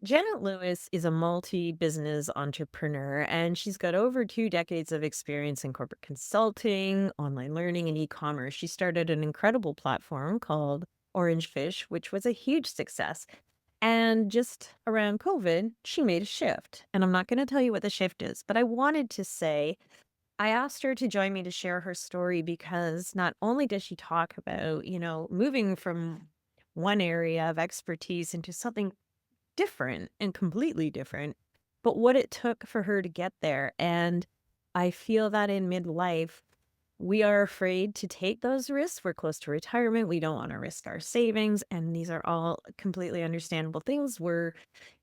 Janet Lewis is a multi-business entrepreneur, and she's got over 2 decades of experience in corporate consulting, online learning, and e-commerce. She started an incredible platform called Orange Fish, which was a huge success. And just around COVID, she made a shift. And I'm not going to tell you what the shift is, but I wanted to say I asked her to join me to share her story because not only does she talk about, moving from one area of expertise into something different and completely different, but what it took for her to get there. And I feel that in midlife, we are afraid to take those risks. We're close to retirement. We don't want to risk our savings. And these are all completely understandable things. We're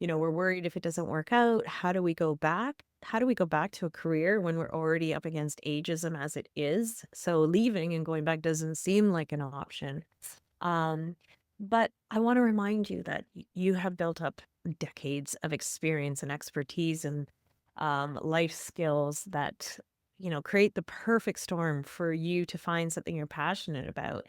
worried if it doesn't work out. How do we go back? How do we go back to a career when we're already up against ageism as it is? So leaving and going back doesn't seem like an option. Um, but I want to remind you that you have built up decades of experience and expertise and life skills that, create the perfect storm for you to find something you're passionate about.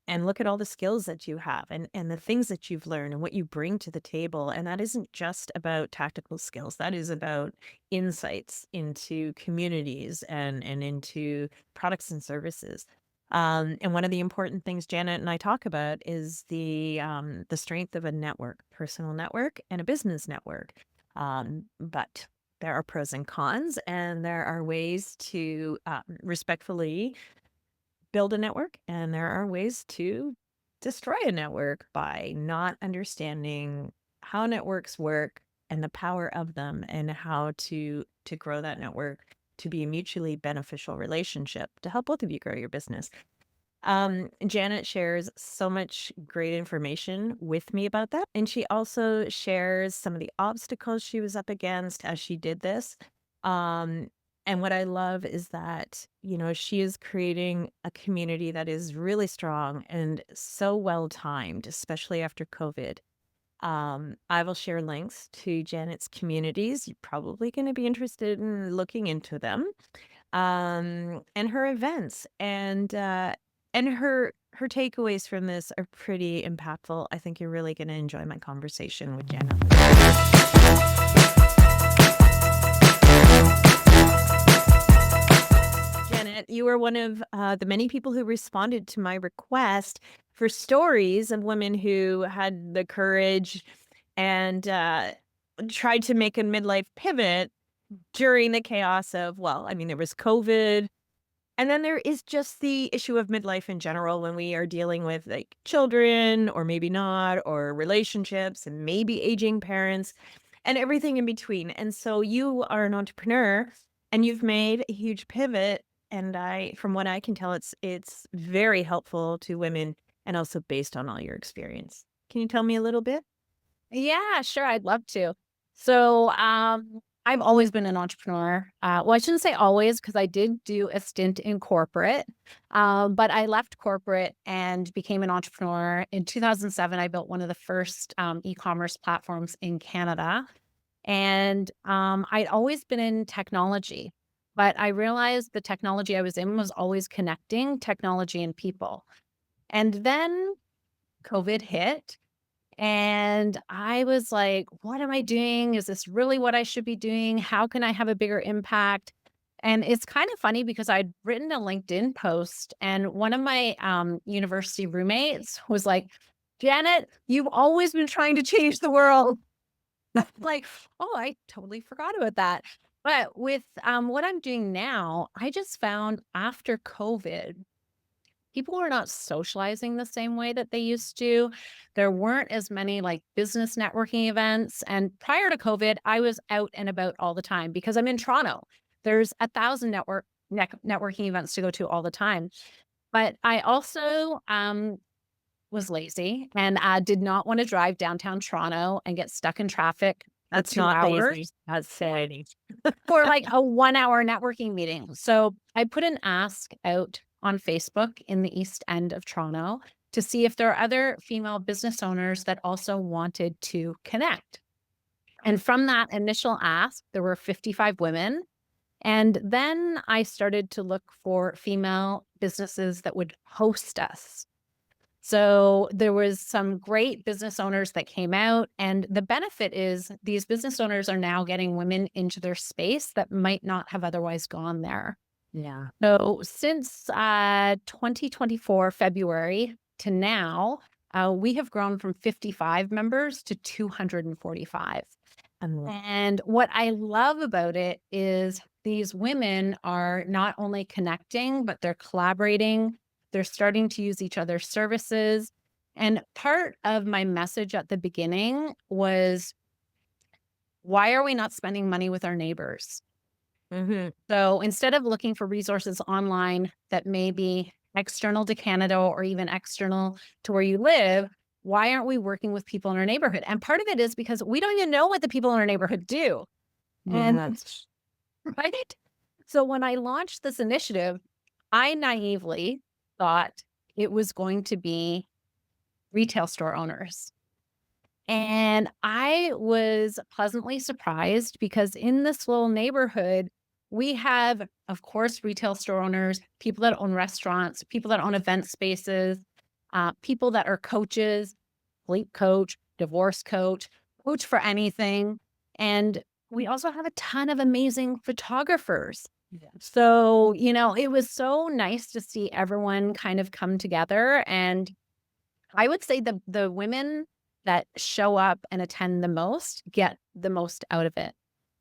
And look at all the skills that you have and the things that you've learned and what you bring to the table. And that isn't just about tactical skills. That is about insights into communities and into products and services. And one of the important things Janet and I talk about is the strength of a network, personal network and a business network. But there are pros and cons, and there are ways to respectfully build a network, and there are ways to destroy a network by not understanding how networks work and the power of them and how to grow that network to be a mutually beneficial relationship to help both of you grow your business. Janet shares so much great information with me about that. And she also shares some of the obstacles she was up against as she did this. Um, and what I love is that, she is creating a community that is really strong and so well timed, especially after COVID. I will share links to Janet's communities. You're probably going to be interested in looking into them, and her events and her takeaways from this are pretty impactful. I think you're really going to enjoy my conversation with Janet. Janet, you were one of the many people who responded to my request for stories of women who had the courage and tried to make a midlife pivot during the chaos of, well, I mean, there was COVID. And then there is just the issue of midlife in general when we are dealing with like children or maybe not, or relationships and maybe aging parents and everything in between. And so you are an entrepreneur and you've made a huge pivot. And from what I can tell, it's very helpful to women and also based on all your experience. Can you tell me a little bit? Yeah, sure. I'd love to. I've always been an entrepreneur. Well, I shouldn't say always because I did do a stint in corporate, but I left corporate and became an entrepreneur. In 2007, I built one of the first e-commerce platforms in Canada. And I'd always been in technology, but I realized the technology I was in was always connecting technology and people. And then COVID hit. And I was like, what am I doing? Is this really what I should be doing? How can I have a bigger impact? And it's kind of funny because I'd written a LinkedIn post and one of my university roommates was like, Janet, you've always been trying to change the world. Like, oh, I totally forgot about that. But with what I'm doing now, I just found after COVID, people were not socializing the same way that they used to. There weren't as many like business networking events. And prior to COVID, I was out and about all the time because I'm in Toronto. There's 1,000 networking events to go to all the time. But I also was lazy and did not want to drive downtown Toronto and get stuck in traffic for That's two not lazy. hours That's sanity. for like a 1 hour networking meeting. So I put an ask out on Facebook in the East End of Toronto to see if there are other female business owners that also wanted to connect. And from that initial ask, there were 55 women. And then I started to look for female businesses that would host us. So there was some great business owners that came out, and the benefit is these business owners are now getting women into their space that might not have otherwise gone there. Yeah. So since 2024 February to now, we have grown from 55 members to 245. Um, And what I love about it is these women are not only connecting, but they're collaborating. They're starting to use each other's services. And part of my message at the beginning was, why are we not spending money with our neighbors? mhm. So instead of looking for resources online that may be external to Canada or even external to where you live, why aren't we working with people in our neighborhood? And part of it is because we don't even know what the people in our neighborhood do. Yeah, And that's right. So when I launched this initiative, I naively thought it was going to be retail store owners. And I was pleasantly surprised because in this little neighborhood, we have, of course, retail store owners, people that own restaurants, people that own event spaces, people that are coaches, sleep coach, divorce coach, coach for anything. And we also have a ton of amazing photographers. yeah. So, it was so nice to see everyone kind of come together. And I would say the women that show up and attend the most get the most out of it.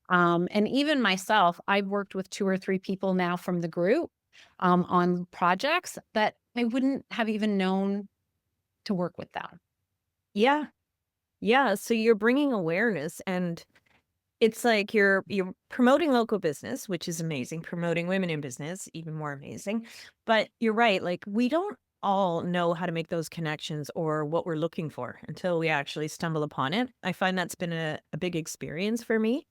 And even myself, I've worked with 2 or 3 people now from the group, on projects that I wouldn't have even known to work with them. Yeah. Yeah, so you're bringing awareness, and it's like you're promoting local business, which is amazing, promoting women in business, even more amazing. But you're right, like, we don't all know how to make those connections or what we're looking for until we actually stumble upon it. I find that's been a big experience for me.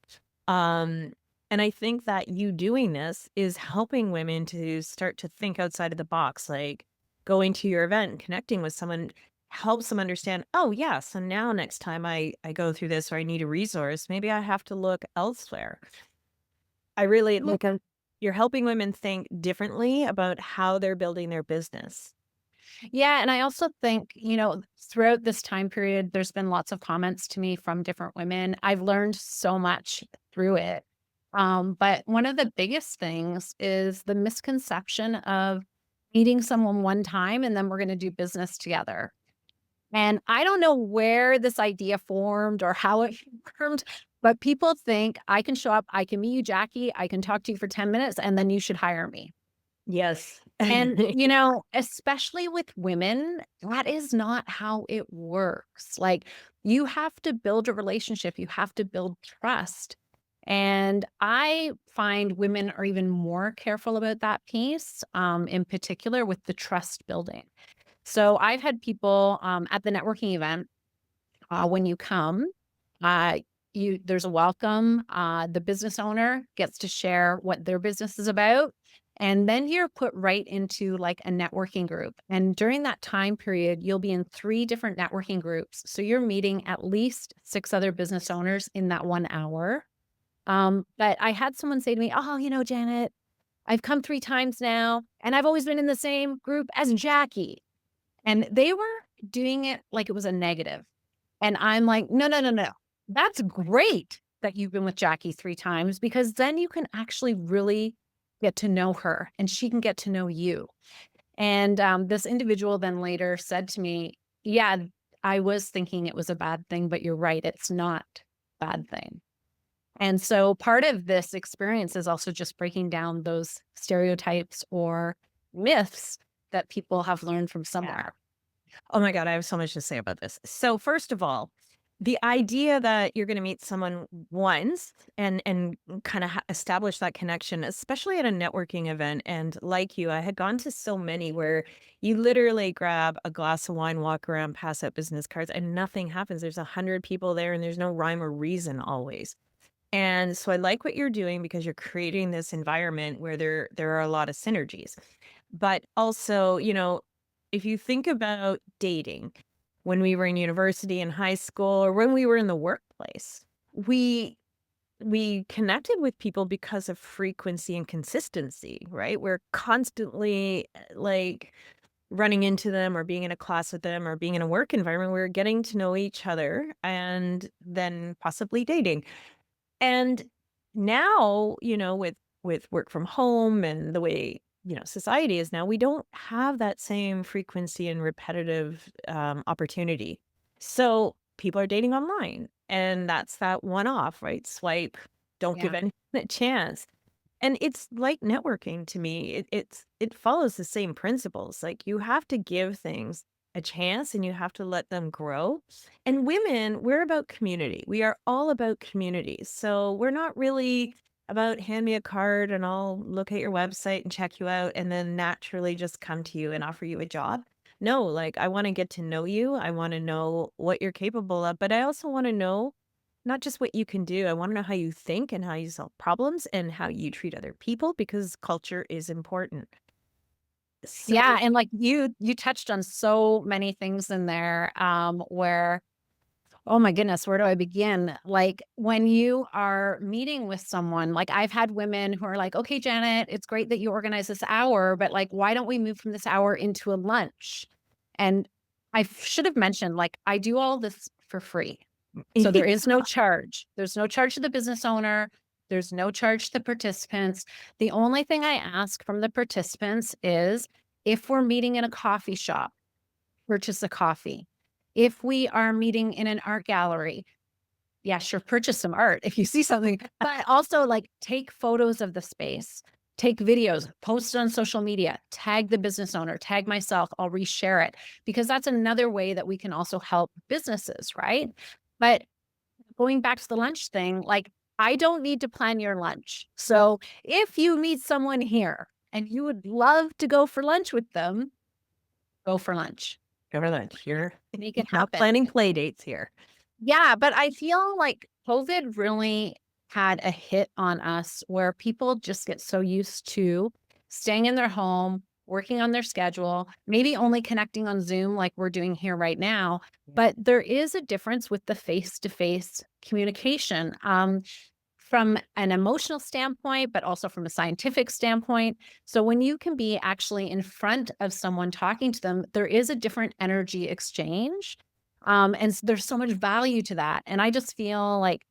Um, and I think that you doing this is helping women to start to think outside of the box, like going to your event and connecting with someone helps them understand, oh yeah, so now next time I go through this or I need a resource, maybe I have to look elsewhere. I really like you're helping women think differently about how they're building their business. Yeah, and I also think, throughout this time period, there's been lots of comments to me from different women. I've learned so much through it. But one of the biggest things is the misconception of meeting someone one time and then we're going to do business together. And I don't know where this idea formed or how it formed, but people think I can show up, I can meet you, Jackie, I can talk to you for 10 minutes, and then you should hire me. Yes. And, especially with women, that is not how it works. Like, you have to build a relationship, you have to build trust. And I find women are even more careful about that piece, in particular with the trust building. So I've had people at the networking event when you come, uh, there's a welcome. The business owner gets to share what their business is about. And then you're put right into like a networking group. And during that time period, you'll be in 3 different networking groups. So you're meeting at least 6 other business owners in that 1 hour. But I had someone say to me, oh, Janet, I've come 3 times now, and I've always been in the same group as Jackie. And they were doing it like it was a negative. And I'm like, "No, no, no, no. That's great that you've been with Jackie 3 times because then you can actually really get to know her and she can get to know you." And, this individual then later said to me, "Yeah, I was thinking it was a bad thing, but you're right, it's not a bad thing." And so part of this experience is also just breaking down those stereotypes or myths that people have learned from Yeah. somewhere. Oh my god, I have so much to say about this. So first of all, the idea that you're gonna meet someone once and kinda establish that connection, especially at a networking event, and like you, I had gone to so many where you literally grab a glass of wine, walk around, pass out business cards, and nothing happens. There's 100 people there, and there's no rhyme or reason always. And so I like what you're doing because you're creating this environment where there are a lot of synergies. But also, if you think about dating, when we were in university and high school or when we were in the workplace, we we connected with people because of frequency and consistency, right? We're constantly like running into them or being in a class with them or being in a work environment. We were getting to know each other and then possibly dating. And now, with work from home and the way, society is now, we don't have that same frequency and repetitive opportunity. So people are dating online, and that's that one off, right? Swipe, don't give Yeah. anyone a chance. And it's like networking to me. It follows the same principles. Like, you have to give things a chance and you have to let them grow. And women, we're about community. We are all about community. So we're not really about hand me a card and I'll look at your website and check you out and then naturally just come to you and offer you a job. No, like, I want to get to know you. I want to know what you're capable of, but I also want to know not just what you can do. I wanna know how you think and how you solve problems and how you treat other people because culture is important. Yeah, So and, like, you touched on so many things in there, where oh my goodness, where do I begin? Like, when you are meeting with someone, like, I've had women who are like, "Okay, Janet, it's great that you organize this hour, but, like, why don't we move from this hour into a lunch?" And I should have mentioned, like, I do all this for free. So there is no charge. There's no charge to the business owner. There's no charge to the participants. The only thing I ask from the participants is if we're meeting in a coffee shop, purchase a coffee. If we are meeting in an art gallery, yeah, sure, purchase some art if you see something, but also like take photos of the space, take videos, post it on social media, tag the business owner, tag myself, I'll reshare it because that's another way that we can also help businesses, right? But going back to the lunch thing, like, I don't need to plan your lunch. So if you meet someone here and you would love to go for lunch with them, go for lunch. Over lunch, you're Make it not happen. planning play dates here. Yeah, but I feel like COVID really had a hit on us where people just get so used to staying in their home, working on their schedule, maybe only connecting on Zoom like we're doing here right now. Yeah. But there is a difference with the face to face communication. From an emotional standpoint, but also from a scientific standpoint. So when you can be actually in front of someone talking to them, there is a different energy exchange. There's so much value to that. And I just feel like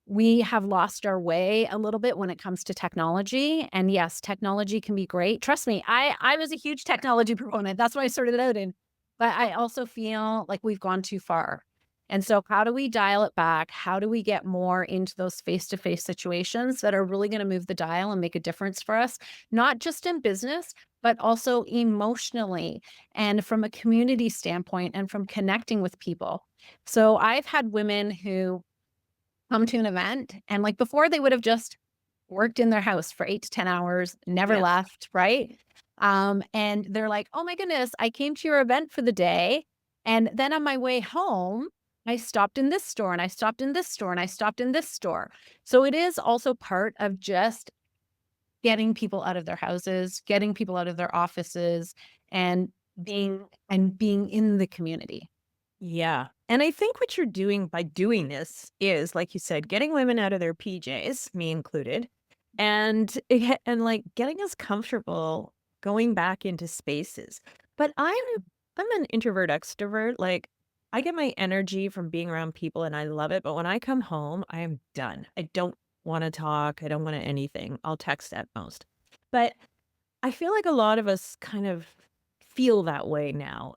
we have lost our way a little bit when it comes to technology. And yes, technology can be great. Trust me, I was a huge technology proponent. That's what I started out in. But I also feel like we've gone too far. And so how do we dial it back? How do we get more into those face-to-face situations that are really going to move the dial and make a difference for us, not just in business, but also emotionally and from a community standpoint and from connecting with people. So I've had women who come to an event and like before they would have just worked in their house for 8 to 10 hours, never Yes. left, right? And they're like, "Oh my goodness, I came to your event for the day, and then on my way home, I stopped in this store, and I stopped in this store, and I stopped in this store." So it is also part of just getting people out of their houses, getting people out of their offices, and being in the community. Yeah. And I think what you're doing by doing this is, like you said, getting women out of their PJs, me included, and like getting us comfortable going back into spaces. But I'm an introvert extrovert. Like, I get my energy from being around people and I love it. But when I come home, I am done. I don't want to talk. I don't want to anything. I'll text at most. But I feel like a lot of us kind of feel that way now.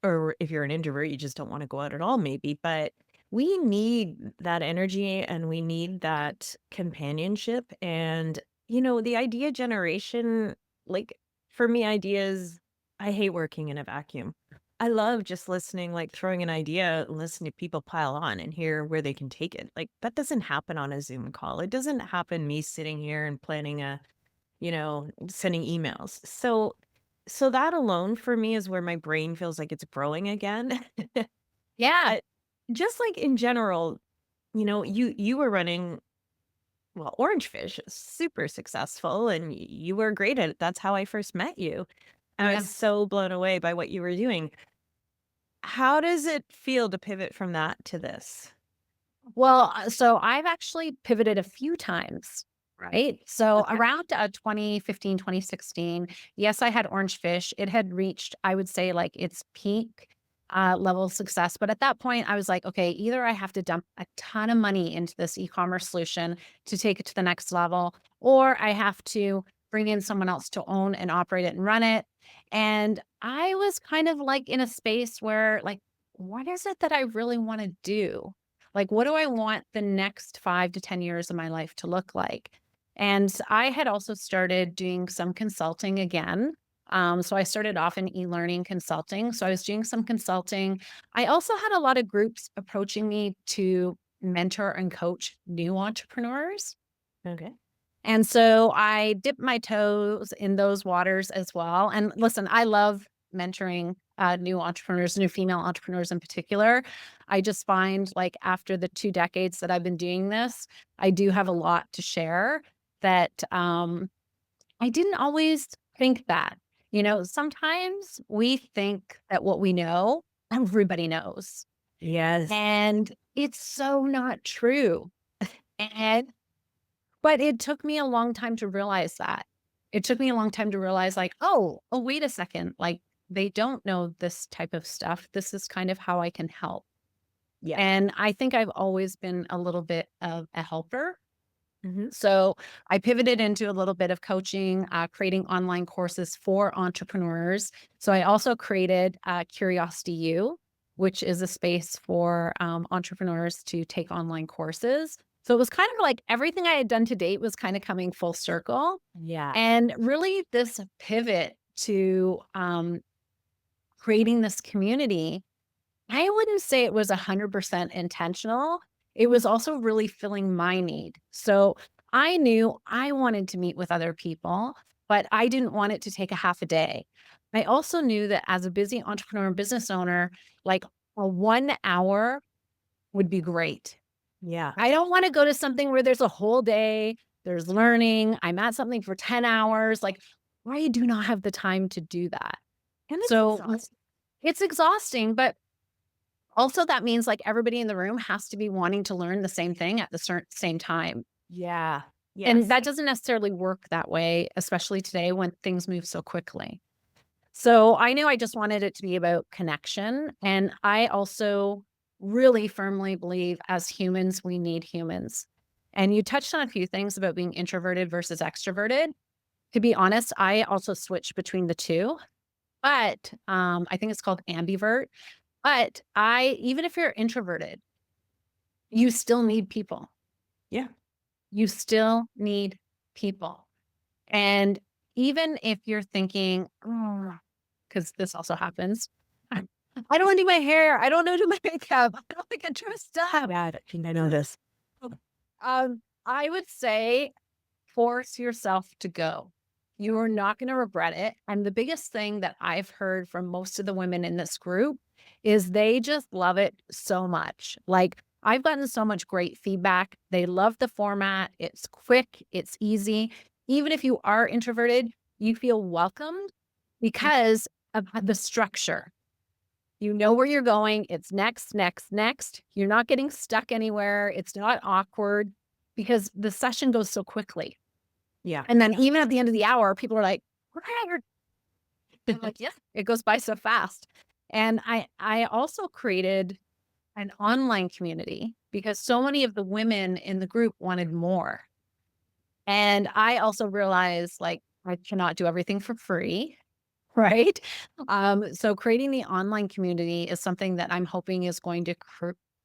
Or if you're an introvert, you just don't want to go out at all, maybe. But we need that energy and we need that companionship. And, the idea generation, like for me, ideas, I hate working in a vacuum. I love just listening, like throwing an idea and listening to people pile on and hear where they can take it. Like, that doesn't happen on a Zoom call. It doesn't happen me sitting here and planning sending emails. So that alone for me is where my brain feels like it's growing again. Yeah. But just like in general, you were running, well, Orange Fish is super successful and you were great at it. That's how I first met you. I was Yeah. so blown away by what you were doing. How does it feel to pivot from that to this? Well, so I've actually pivoted a few times. right? So Okay. around 2015, 2016, yes, I had Orange Fish. It had reached, I would say, like its peak level of success. But at that point, I was like, okay, either I have to dump a ton of money into this e commerce solution to take it to the next level, or I have to bring in someone else to own and operate it and run it. And I was kind of like in a space where, like, what is it that I really want to do? Like, what do I want the next 5 to 10 years of my life to look like? And I had also started doing some consulting again. So I started off in e-learning consulting. So I was doing some consulting. I also had a lot of groups approaching me to mentor and coach new entrepreneurs. Okay. And so I dipped my toes in those waters as well. And listen, I love mentoring new entrepreneurs, new female entrepreneurs in particular. I just find like after the 2 decades that I've been doing this, I do have a lot to share that I didn't always think that. Sometimes we think that what we know, everybody knows. Yes. And it's so not true. And but it took me a long time to realize that. It took me a long time to realize like, "Oh, wait a second, like, they don't know this type of stuff. This is kind of how I can help." Yeah. And I think I've always been a little bit of a helper. Mhm. So I pivoted into a little bit of coaching, creating online courses for entrepreneurs. So I also created Curiosity U, which is a space for entrepreneurs to take online courses. So it was kind of like everything I had done to date was kind of coming full circle. Yeah. And really, this pivot to creating this community, I wouldn't say it was 100% intentional. It was also really filling my need. So I knew I wanted to meet with other people, but I didn't want it to take a half a day. I also knew that as a busy entrepreneur and business owner, like a 1 hour would be great. Yeah. I don't want to go to something where there's a whole day, there's learning, I'm at something for 10 hours. Like, I do not have the time to do that. And it's So exhausting. it's exhausting, but also, that means, like, everybody in the room has to be wanting to learn the same thing at the same time, Yeah. and Yes. that doesn't necessarily work that way, especially today when things move so quickly. So, I knew I just wanted it to be about connection, and I also really firmly believe as humans, we need humans. And you touched on a few things about being introverted versus extroverted. To be honest, I also switch between the 2, but, I think it's called ambivert. But I even if you're introverted, you still need people. Yeah. You still need people. And even if you're thinking, because this also happens, I don't wanna do my hair. I don't know do my makeup. I don't think I dressed up. Yeah, I think I know this. I would say force yourself to go. You are not going to regret it. And the biggest thing that I've heard from most of the women in this group is they just love it so much. Like, I've gotten so much great feedback. They love the format. It's quick, it's easy. Even if you are introverted, you feel welcomed Mm. because of the structure. You know where you're going. It's next, next, next. You're not getting stuck anywhere. It's not awkward because the session goes so quickly. Yeah. And then even at the end of the hour, people are like, "Where?" I'm like, "Yeah, it goes by so fast." And I also created an online community because so many of the women in the group wanted more. And I also realized, like, I cannot do everything for free, right? So creating the online community is something that I'm hoping is going to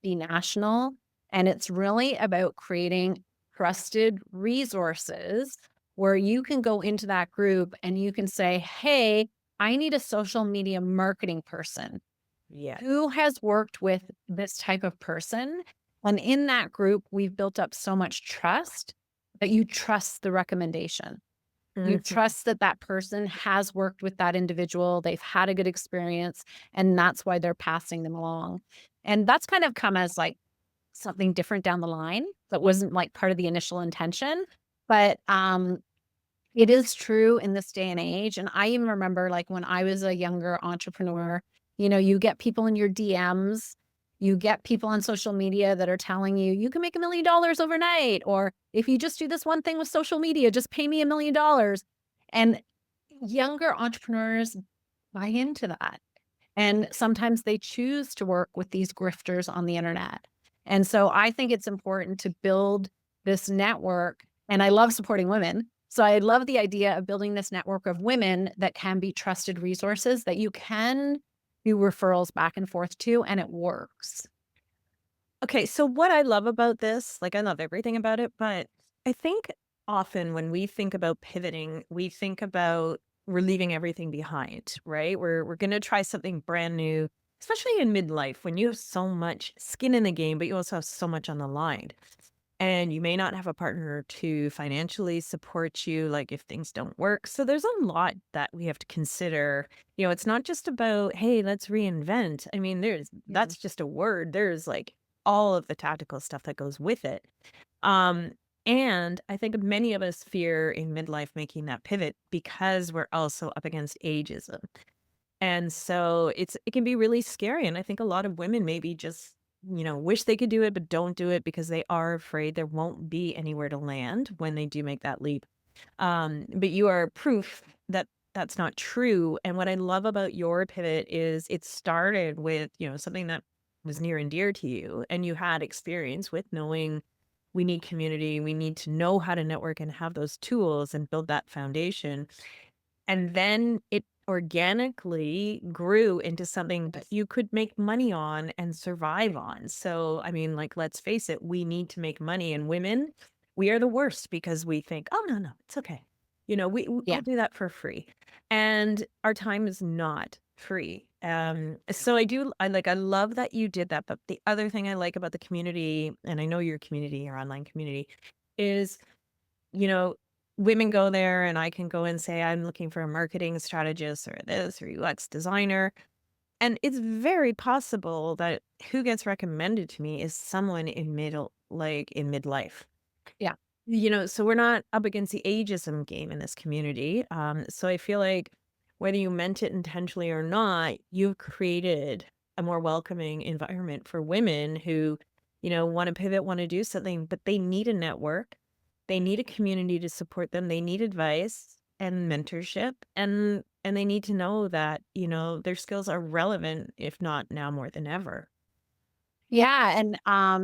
be national. And it's really about creating trusted resources where you can go into that group and you can say, hey, I need a social media marketing person Yeah. who has worked with this type of person. And in that group, we've built up so much trust that you trust the recommendation. You Mhm. trust that that person has worked with that individual, they've had a good experience, and that's why they're passing them along. And that's kind of come as, like, something different down the line that wasn't, like, part of the initial intention, but, it is true in this day and age, and I even remember, like, when I was a younger entrepreneur, you get people in your DMs You get people on social media that are telling you, you can make $1 million overnight, or if you just do this one thing with social media, just pay me $1 million. And younger entrepreneurs buy into that. And sometimes they choose to work with these grifters on the internet. And so I think it's important to build this network. And I love supporting women. So I love the idea of building this network of women that can be trusted resources that you can do referrals back and forth to, and it works. Okay, so what I love about this, like I love everything about it, but I think often when we think about pivoting, we think about we're leaving everything behind, right? We're gonna try something brand new, especially in midlife when you have so much skin in the game, but you also have so much on the line. And you may not have a partner to financially support you, like if things don't work. So there's a lot that we have to consider. It's not just about, hey, let's reinvent. I mean, Mhm. that's just a word. There's like all of the tactical stuff that goes with it. Um, and I think many of us fear in midlife making that pivot because we're also up against ageism. And so it can be really scary, and I think a lot of women maybe just, wish they could do it, but don't do it because they are afraid there won't be anywhere to land when they do make that leap. But you are proof that that's not true, and what I love about your pivot is it started with, something that was near and dear to you, and you had experience with knowing we need community, we need to know how to network and have those tools and build that foundation. And then it organically grew into something that Yes. you could make money on and survive on. So, I mean, like, let's face it, we need to make money. And women, we are the worst because we think, oh, no, no, it's okay. Yeah. I'll do that for free. And our time is not free. So I love that you did that. But the other thing I like about the community, and I know your community, your online community, is you know, women go there and I can go and say, I'm looking for a marketing strategist or this or UX designer. And it's very possible that who gets recommended to me is someone in midlife. Yeah. So we're not up against the ageism game in this community. So I feel like whether you meant it intentionally or not, you've created a more welcoming environment for women who, want to pivot, want to do something, but they need a network. They need a community to support them. They need advice and mentorship and they need to know that, their skills are relevant, if not now more than ever. Yeah, and,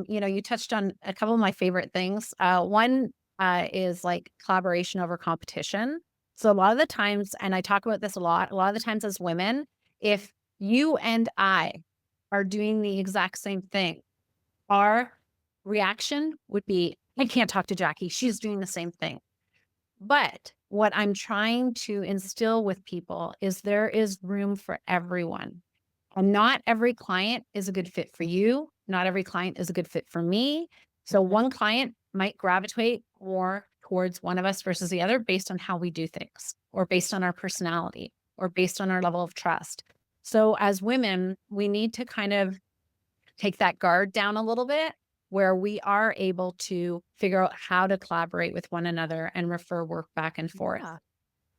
you touched on a couple of my favorite things. One, is, like, collaboration over competition. So, a lot of the times and I talk about this a lot of the times as women, if you and I are doing the exact same thing, our reaction would be, "I can't talk to Jackie, she's doing the same thing." But what I'm trying to instill with people is there is room for everyone. And not every client is a good fit for you. Not every client is a good fit for me. So Mhm. one client might gravitate more towards one of us versus the other based on how we do things, or based on our personality, or based on our level of trust. So as women, we need to kind of take that guard down a little bit where we are able to figure out how to collaborate with one another and refer work back and forth, Yeah.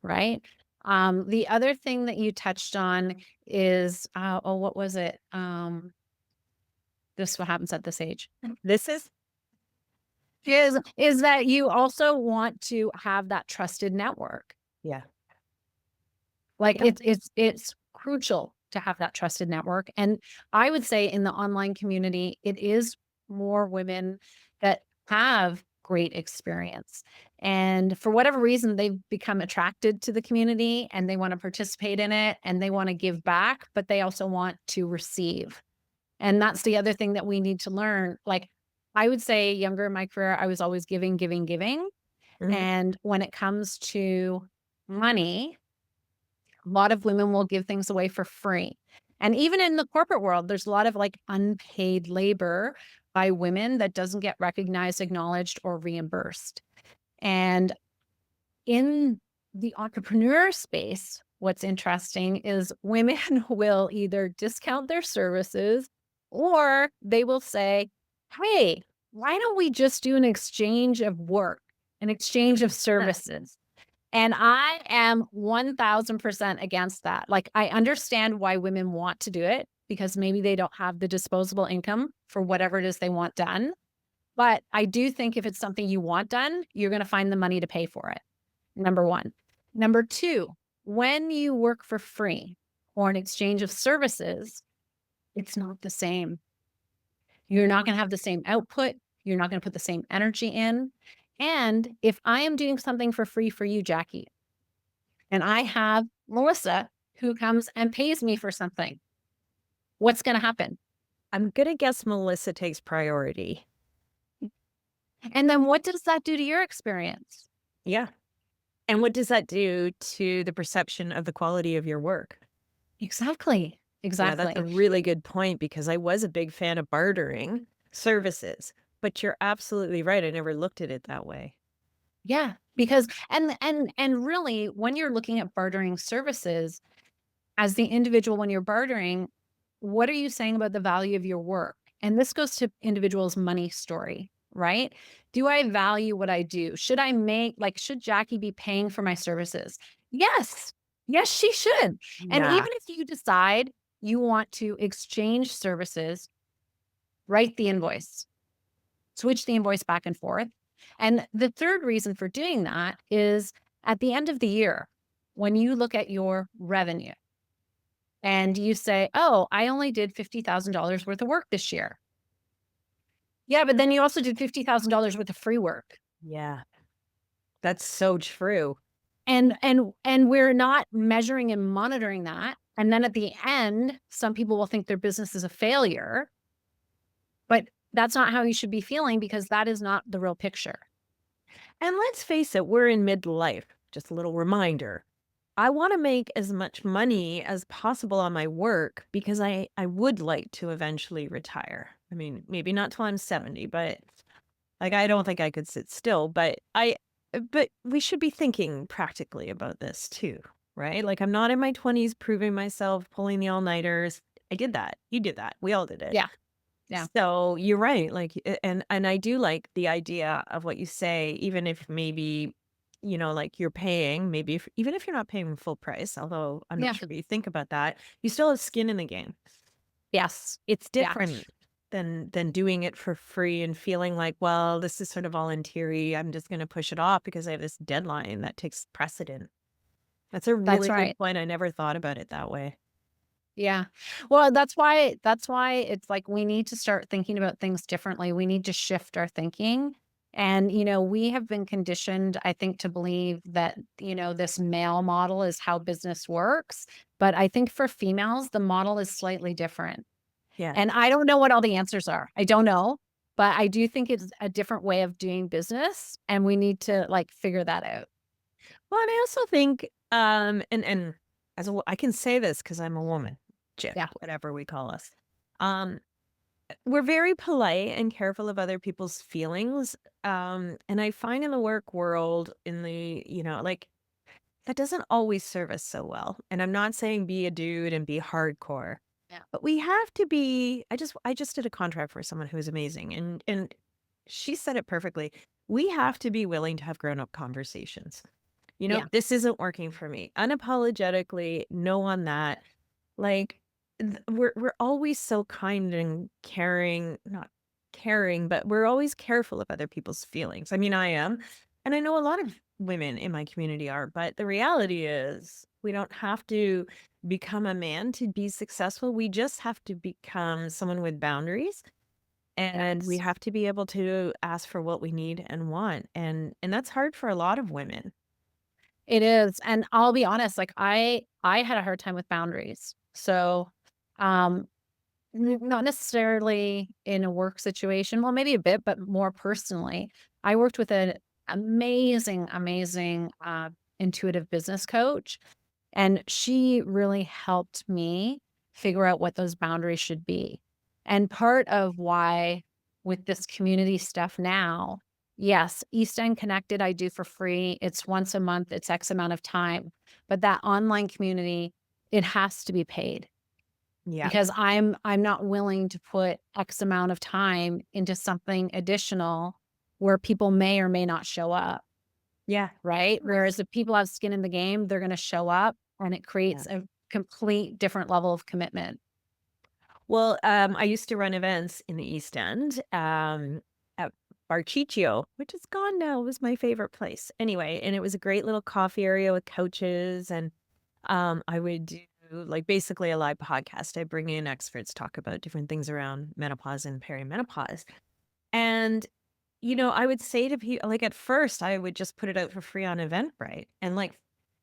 right? The other thing that you touched on is, oh, what was it? This what happens at this age. This is Is that you also want to have that trusted network. yeah. Like Yeah. it's crucial to have that trusted network. And I would say in the online community, it is more women that have great experience. And for whatever reason, they've become attracted to the community and they want to participate in it and they want to give back, but they also want to receive. And that's the other thing that we need to learn. Like I would say younger in my career, I was always giving, giving, giving. Mhm. And when it comes to money, a lot of women will give things away for free. And even in the corporate world, there's a lot of like unpaid labor by women that doesn't get recognized, acknowledged, or reimbursed. And in the entrepreneur space, what's interesting is women will either discount their services or they will say, hey, why don't we just do an exchange of work, an exchange of services? And I am 1000% against that. Like, I understand why women want to do it. because maybe they don't have the disposable income for whatever it is they want done. But I do think if it's something you want done, you're going to find the money to pay for it. Number one. Number two, when you work for free or an exchange of services, it's not the same. You're not going to have the same output. You're not going to put the same energy in. And if I am doing something for free for you, Jackie, and I have Melissa who comes and pays me for something, what's going to happen? I'm gonna guess Melissa takes priority. And then what does that do to your experience? Yeah. And what does that do to the perception of the quality of your work? Exactly. Yeah, that's a Exactly. really good point because I was a big fan of bartering services, but you're absolutely right. I never looked at it that way. Yeah, because and really when you're looking at bartering services, as the individual when you're bartering, what are you saying about the value of your work? And this goes to individual's money story, right? Do I value what I do? Should I make like should Jackie be paying for my services? Yes. Yes, she should. And Yeah. even if you decide you want to exchange services, write the invoice. Switch the invoice back and forth. And the third reason for doing that is at the end of the year, when you look at your revenue and you say, oh, I only did $50,000 worth of work this year. Yeah, but then you also did $50,000 worth of free work. Yeah. That's so true. And we're not measuring and monitoring that. And then at the end, some people will think their business is a failure, but that's not how you should be feeling because that is not the real picture. And let's face it, we're in midlife. Just a little reminder. I want to make as much money as possible on my work because I would like to eventually retire. I mean, maybe not till I'm 70, but like I don't think I could sit still, but we should be thinking practically about this too, right? Like I'm not in my 20s proving myself, pulling the all-nighters. I did that. You did that. We all did it. Yeah. Yeah. So you're right. Like, and I do like the idea of what you say, even if maybe, like you're paying, maybe if, even if you're not paying full price, although I'm not Yeah. sure what you think about that, you still have skin in the game. Yes. It's Yeah. different than doing it for free and feeling like, well, this is sort of voluntary. I'm just going to push it off because I have this deadline that takes precedent. That's a That's really good right. point. I never thought about it that way. Yeah. Well, that's why it's like we need to start thinking about things differently. We need to shift our thinking. And, we have been conditioned, I think, to believe that, this male model is how business works. But I think for females, the model is slightly different. Yeah. And I don't know what all the answers are. I don't know. But I do think it's a different way of doing business. And we need to like figure that out. Well, and I also think, and I can say this because I'm a woman, chick, Yeah. whatever we call us. Um, we're very polite and careful of other people's feelings. And I find in the work world, in the, like that doesn't always serve us so well. And I'm not saying be a dude and be hardcore, Yeah. but we have to be. I just did a contract for someone who's amazing, and she said it perfectly. We have to be willing to have grown up conversations. Yeah. This isn't working for me. Unapologetically, no on that. Like we're always so kind and caring, not caring, but we're always careful of other people's feelings. I mean, I am, and I know a lot of women in my community are, but the reality is we don't have to become a man to be successful. We just have to become someone with boundaries and we Yes. have to be able to ask for what we need and want. And that's hard for a lot of women. It is, and I'll be honest, like, I had a hard time with boundaries. So, um, not necessarily in a work situation, well, maybe a bit, but more personally. I worked with an amazing, amazing, intuitive business coach, and she really helped me figure out what those boundaries should be. And part of why with this community stuff now, yes, East End Connected I do for free. It's once a month, it's X amount of time. But that online community, it has to be paid Yeah. because I'm not willing to put X amount of time into something additional where people may or may not show up. Yeah. Right? Whereas if people have skin in the game, they're gonna show up, and it Yeah. creates a complete different level of commitment. Well, I used to run events in the East End, at Barciccio, which is gone now. It was my favorite place. Anyway, and it was a great little coffee area with couches, and I would do like basically a live podcast. I bring in experts, talk about different things around menopause and perimenopause. And, I would say to people, like at first, I would just put it out for free on Eventbrite. And like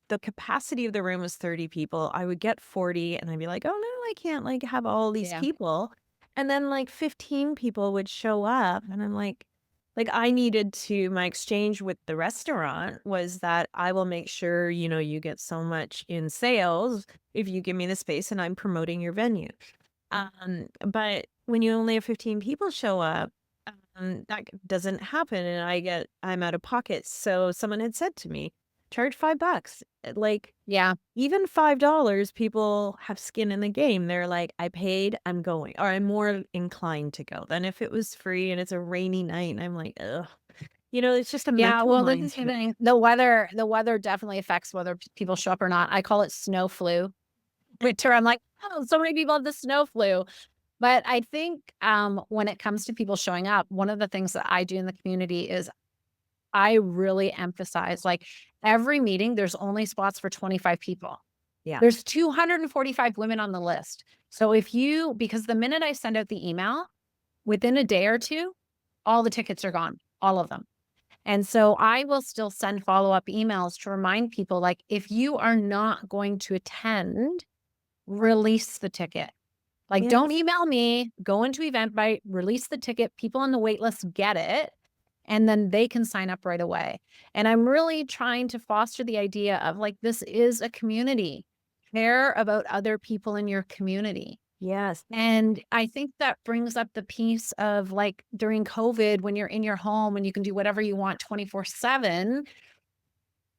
the capacity of the room was 30 people. I would get 40 and I'd be like, oh no, I can't like have all these Yeah. people. And then like 15 people would show up. And I'm like I needed to, my exchange with the restaurant was that I will make sure, you get so much in sales if you give me the space and I'm promoting your venue. But when you only have 15 people show up, that doesn't happen, and I'm out of pocket. So someone had said to me, "Charge $5." Like, Yeah. even $5, people have skin in the game. They're like, "I paid, I'm going," or I'm more inclined to go than if it was free and it's a rainy night, and I'm like, "Ugh." It's just a Yeah, mental well, this is the mindset. thing. The weather definitely affects whether people show up or not. I call it snow flu. Winter, I'm like, "Oh, so many people have the snow flu." But I think, when it comes to people showing up, one of the things that I do in the community is I really emphasize, like, every meeting, there's only spots for 25 people. Yeah. There's 245 women on the list. So because the minute I send out the email, within a day or 2, all the tickets are gone, all of them. And so I will still send follow-up emails to remind people, like, if you are not going to attend, release the ticket. Like, don't Yes. email me, go into Eventbrite, release the ticket, people on the wait list get it, and then they can sign up right away. And I'm really trying to foster the idea of, like, this is a community. Care about other people in your community. Yes. And I think that brings up the piece of, like, during COVID when you're in your home and you can do whatever you want 24/7,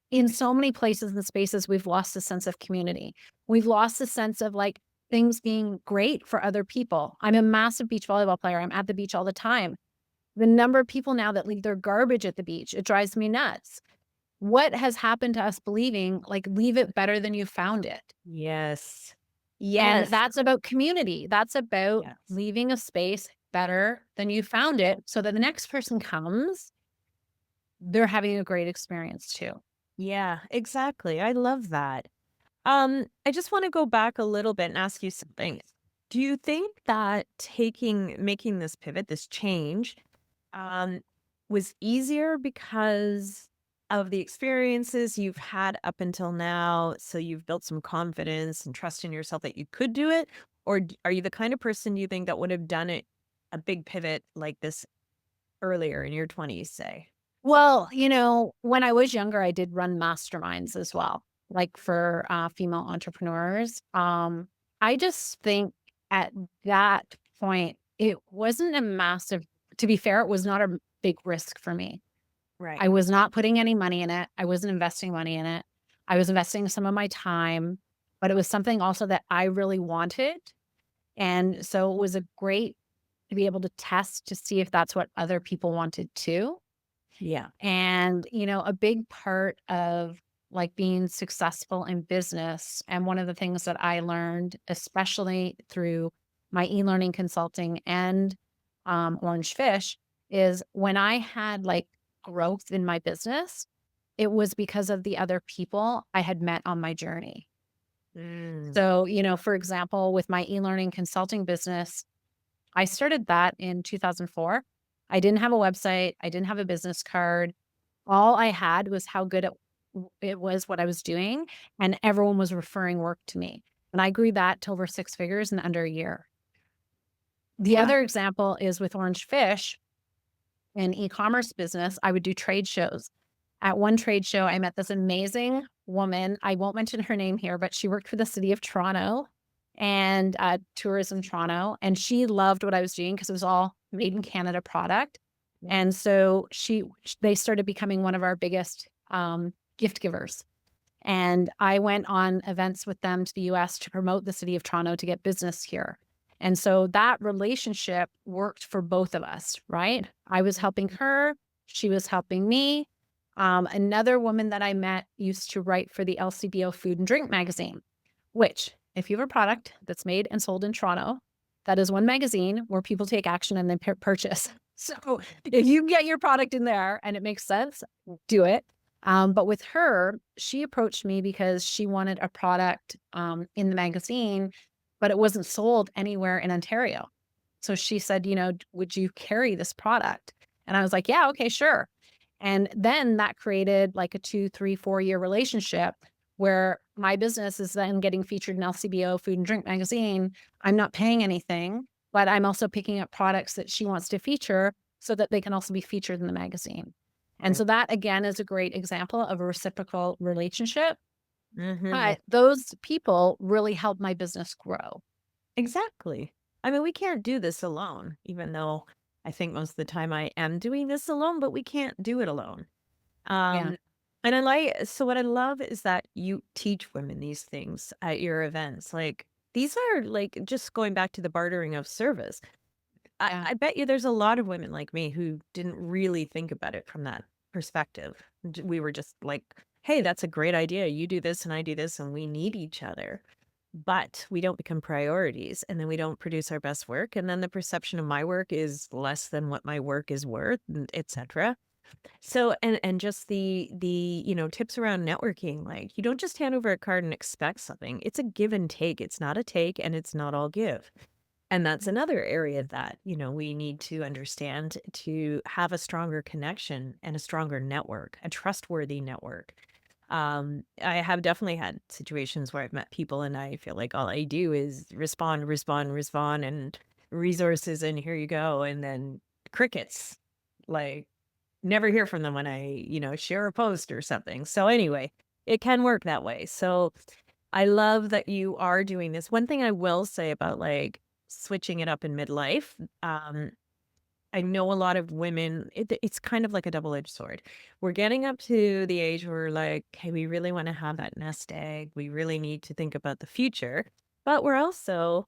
in so many places and spaces, we've lost a sense of community. We've lost a sense of, like, things being great for other people. I'm a massive beach volleyball player. I'm at the beach all the time. The number of people now that leave their garbage at the beach, it drives me nuts. What has happened to us believing, like, leave it better than you found it? Yes. And Yes. that's about community. That's about Yes. leaving a space better than you found it so that the next person comes, they're having a great experience too. Yeah, exactly. I love that. I just want to go back a little bit and ask you something. Do you think that making this pivot, this change, um, was easier because of the experiences you've had up until now? So you've built some confidence and trust in yourself that you could do it? Or are you the kind of person you think that would have done it, a big pivot like this earlier in your 20s, say? Well, when I was younger, I did run masterminds as well, like for female entrepreneurs. I just think at that point, it wasn't a massive, to be fair, it was not a big risk for me. Right. I was not putting any money in it. I wasn't investing money in it. I was investing some of my time, but it was something also that I really wanted. And so it was a great to be able to test to see if that's what other people wanted too. Yeah. And, a big part of like being successful in business, and one of the things that I learned, especially through my e-learning consulting and Orange Fish, is when I had like growth in my business, it was because of the other people I had met on my journey. Mm, So, for example, with my e-learning consulting business, I started that in 2004. I didn't have a website. I didn't have a business card. All I had was how good it was what I was doing, and everyone was referring work to me. And I grew that to over 6 figures in under a year. The yeah. other example is with Orange Fish, an e-commerce business. I would do trade shows. At one trade show, I met this amazing woman. I won't mention her name here, but she worked for the city of Toronto and Tourism Toronto, and she loved what I was doing because it was all made in Canada product. Yeah. And so they started becoming one of our biggest gift givers. And I went on events with them to the US to promote the city of Toronto to get business here. And so that relationship worked for both of us, right? I was helping her, she was helping me. Another woman that I met used to write for the LCBO Food and Drink magazine, which, if you have a product that's made and sold in Toronto, that is one magazine where people take action and then purchase. So if you get your product in there and it makes sense, do it. But with her, she approached me because she wanted a product in the magazine, but it wasn't sold anywhere in Ontario. So she said, would you carry this product? And I was like, yeah, okay, sure. And then that created like a 2, 3, 4 year relationship where my business is then getting featured in LCBO Food and Drink magazine. I'm not paying anything, but I'm also picking up products that she wants to feature so that they can also be featured in the magazine. And Right. so that again is a great example of a reciprocal relationship. Mhm. But those people really helped my business grow. Exactly. I mean, we can't do this alone, even though I think most of the time I am doing this alone, but we can't do it alone. Yeah. Um, and I like so what I love is that you teach women these things at your events. Like these are like just going back to the bartering of service. Yeah. I bet you there's a lot of women like me who didn't really think about it from that perspective. We were just like, hey, that's a great idea. You do this and I do this and we need each other. But we don't become priorities and then we don't produce our best work. And then the perception of my work is less than what my work is worth, and et cetera. So and just the tips around networking, like you don't just hand over a card and expect something. It's a give and take. It's not a take and it's not all give. And that's another area that we need to understand to have a stronger connection and a stronger network, a trustworthy network. I have definitely had situations where I've met people and I feel like all I do is respond, respond, respond, and resources, and here you go. And then crickets. Like never hear from them when I share a post or something. So anyway, it can work that way. So I love that you are doing this. One thing I will say about like switching it up in midlife, um, I know a lot of women, it's kind of like a double-edged sword. We're getting up to the age where we're like, hey, we really want to have that nest egg. We really need to think about the future. But we're also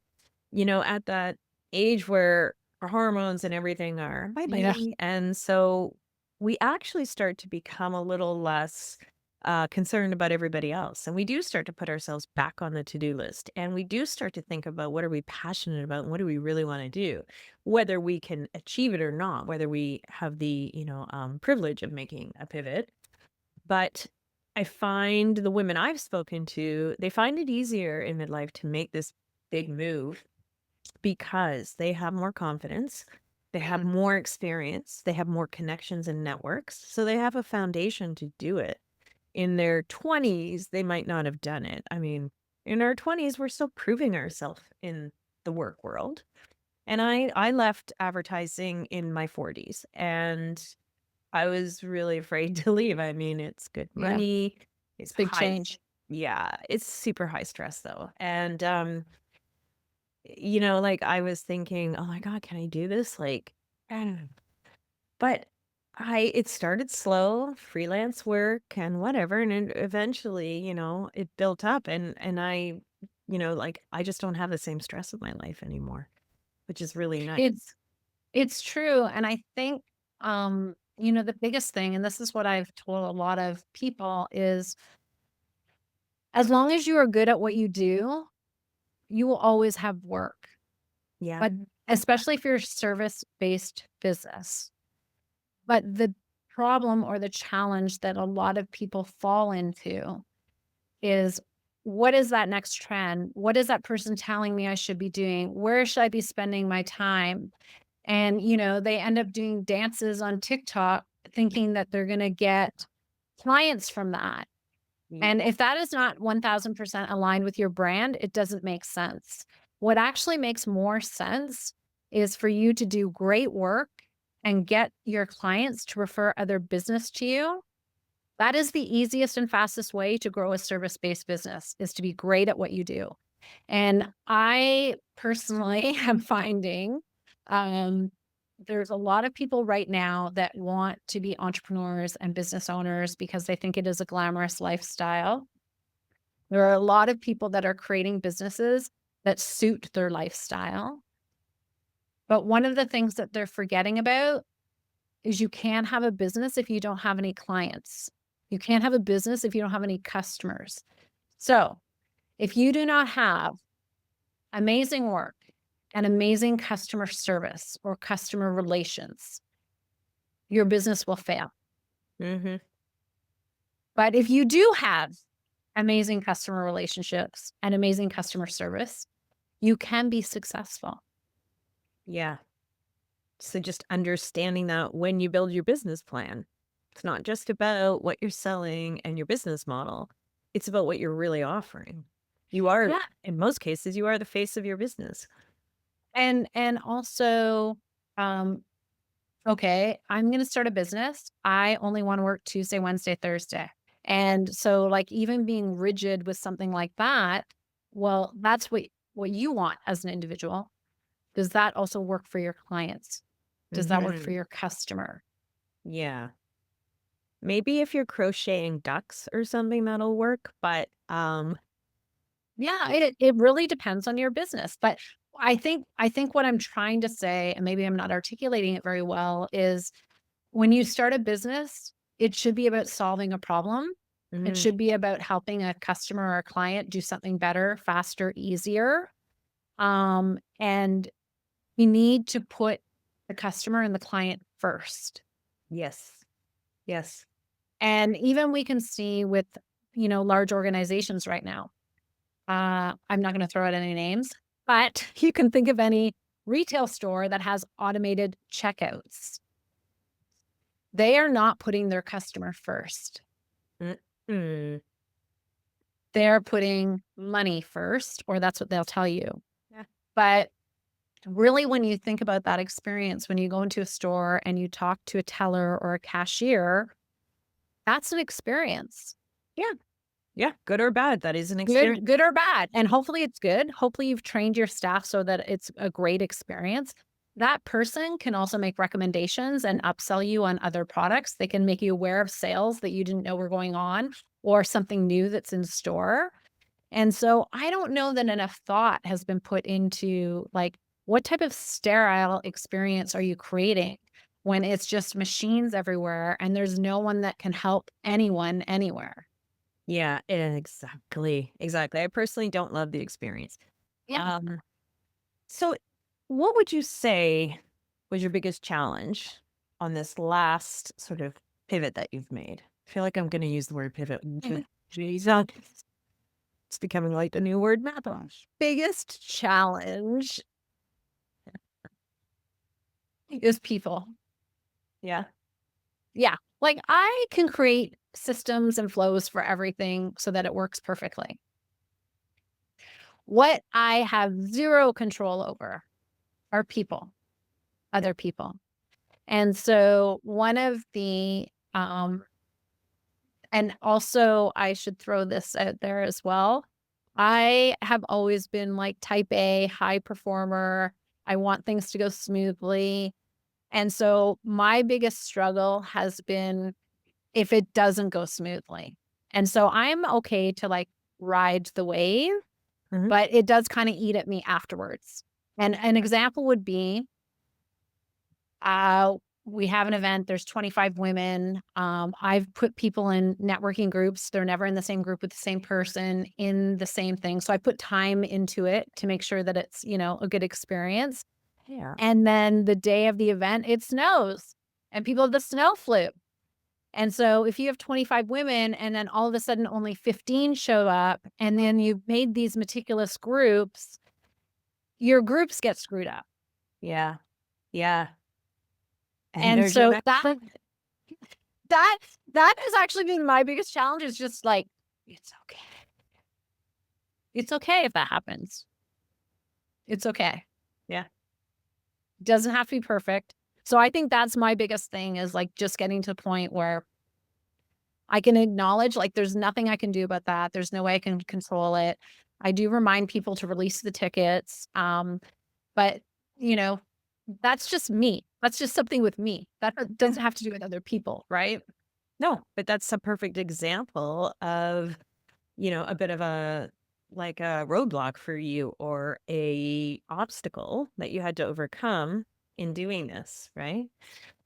at that age where our hormones and everything are Yeah. bye-bye. And so we actually start to become a little less concerned about everybody else. And we do start to put ourselves back on the to-do list. And we do start to think about what are we passionate about and what do we really want to do, whether we can achieve it or not, whether we have the privilege of making a pivot. But I find the women I've spoken to, they find it easier in midlife to make this big move because they have more confidence, they have Mm. more experience, they have more connections and networks, so they have a foundation to do it. In their 20s, they might not have done it. I mean, in our 20s, we're still proving ourselves in the work world. And I left advertising in my 40s and I was really afraid to leave. I mean, it's good Yeah. money, It's it's big high. change. Yeah, it's super high stress though. And like I was thinking, "Oh my god, can I do this?" Like, mm. But it started slow, freelance work and whatever, and then eventually it built up and like I just don't have the same stress of my life anymore, which is really It's nice. it's true. And I think the biggest thing, and this is what I've told a lot of people, is as long as you are good at what you do, you will always have work. Yeah. But especially if you're a service-based business. But the problem or the challenge that a lot of people fall into is, what is that next trend? What is that person telling me I should be doing? Where should I be spending my time? And, they end up doing dances on TikTok thinking that they're gonna get clients from that. And Yeah. if that is not 1000% aligned with your brand, it doesn't make sense. What actually makes more sense is for you to do great work and get your clients to refer other business to you. That is the easiest and fastest way to grow a service-based business, is to be great at what you do. And I personally am finding, um, there's a lot of people right now that want to be entrepreneurs and business owners because they think it is a glamorous lifestyle. There are a lot of people that are creating businesses that suit their lifestyle. But one of the things that they're forgetting about is you can't have a business if you don't have any clients. You can't have a business if you don't have any customers. So if you do not have amazing work and amazing customer service or customer relations, your business will fail. Mhm. But if you do have amazing customer relationships and amazing customer service, you can be successful. Yeah. So just understanding that when you build your business plan, it's not just about what you're selling and your business model. It's about what you're really offering. You are, Yeah. in most cases, you are the face of your business. And also, um, okay, I'm gonna start a business. I only wanna work Tuesday, Wednesday, Thursday. And so, like, even being rigid with something like that, well, that's what you want as an individual. Does that also work for your clients? Does that work for Mhm. your customer? Yeah. Maybe if you're crocheting ducks or something, that'll work, but, Yeah, it really depends on your business, but I think what I'm trying to say, and maybe I'm not articulating it very well, is when you start a business, it should be about solving a problem. It mhm. should be about helping a customer or a client do something better, faster, easier. And we need to put the customer and the client first. Yes. Yes. And even we can see with, large organizations right now. I'm not going to throw out any names, but you can think of any retail store that has automated checkouts. They are not putting their customer first. Mm-mm. They're putting money first, or that's what they'll tell you. Yeah. But really, when you think about that experience, when you go into a store and you talk to a teller or a cashier, that's an experience. Yeah. Yeah. Good or bad, that is an Good experience. good or bad, and hopefully it's good. Hopefully you've trained your staff so that it's a great experience. That person can also make recommendations and upsell you on other products. They can make you aware of sales that you didn't know were going on or something new that's in store. And so I don't know that enough thought has been put into, like, what type of sterile experience are you creating when it's just machines everywhere and there's no one that can help anyone anywhere? Yeah, exactly, exactly. I personally don't love the experience. Yeah. Um, so what would you say was your biggest challenge on this last sort of pivot that you've made? I feel like I'm gonna use the word pivot. Jesus. It's becoming like the new word mappage. Biggest challenge is people. Yeah. Yeah. Like, I can create systems and flows for everything so that it works perfectly. What I have 0 control over are people, Yeah. other people. And so one of the, and also I should throw this out there as well. I have always been like type A, high performer. I want things to go smoothly. And so my biggest struggle has been if it doesn't go smoothly. And so I'm okay to, like, ride the wave, Mhm. but it does kinda eat at me afterwards. And an example would be, uh, we have an event, there's 25 women. I've put people in networking groups. They're never in the same group with the same person in the same thing. So I put time into it to make sure that it's, a good experience. Yeah. And then the day of the event, it snows and people have the snow flu. And so if you have 25 women and then all of a sudden only 15 show up and then you've made these meticulous groups, your groups get screwed up. Yeah. Yeah. And And there's your so next that that has actually been my biggest challenge is just like, it's okay. It's okay if that happens. It's okay. Yeah. It doesn't have to be perfect. So I think that's my biggest thing is like just getting to the point where I can acknowledge, like, there's nothing I can do about that. There's no way I can control it. I do remind people to release the tickets. But, you know, that's just me. That's just something with me. That Yeah. doesn't have to do with other people, right? No, but that's a perfect example of, a bit of a like a roadblock for you or a obstacle that you had to overcome in doing this, right?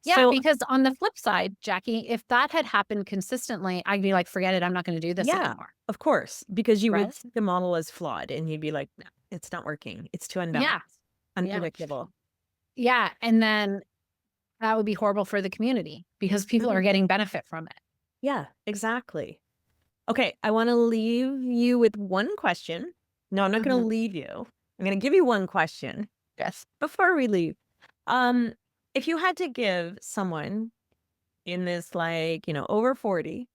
Yeah, So, because on the flip side, Jackie, if that had happened consistently, I'd be like, forget it. I'm not going to do this yeah, anymore. of course, because you would Right. see the model as flawed and you'd be like, "No, it's not working. It's too Yeah. unbalanced." Yeah. unpredictable. Yeah, and then that would be horrible for the community because people are Mhm. getting benefit from it. Yeah, exactly. Okay, I wanna leave you with one question. No, I'm not gonna Mhm. leave you. I'm gonna give you one question Yes. before we leave. Um, if you had to give someone in this, like, over 40,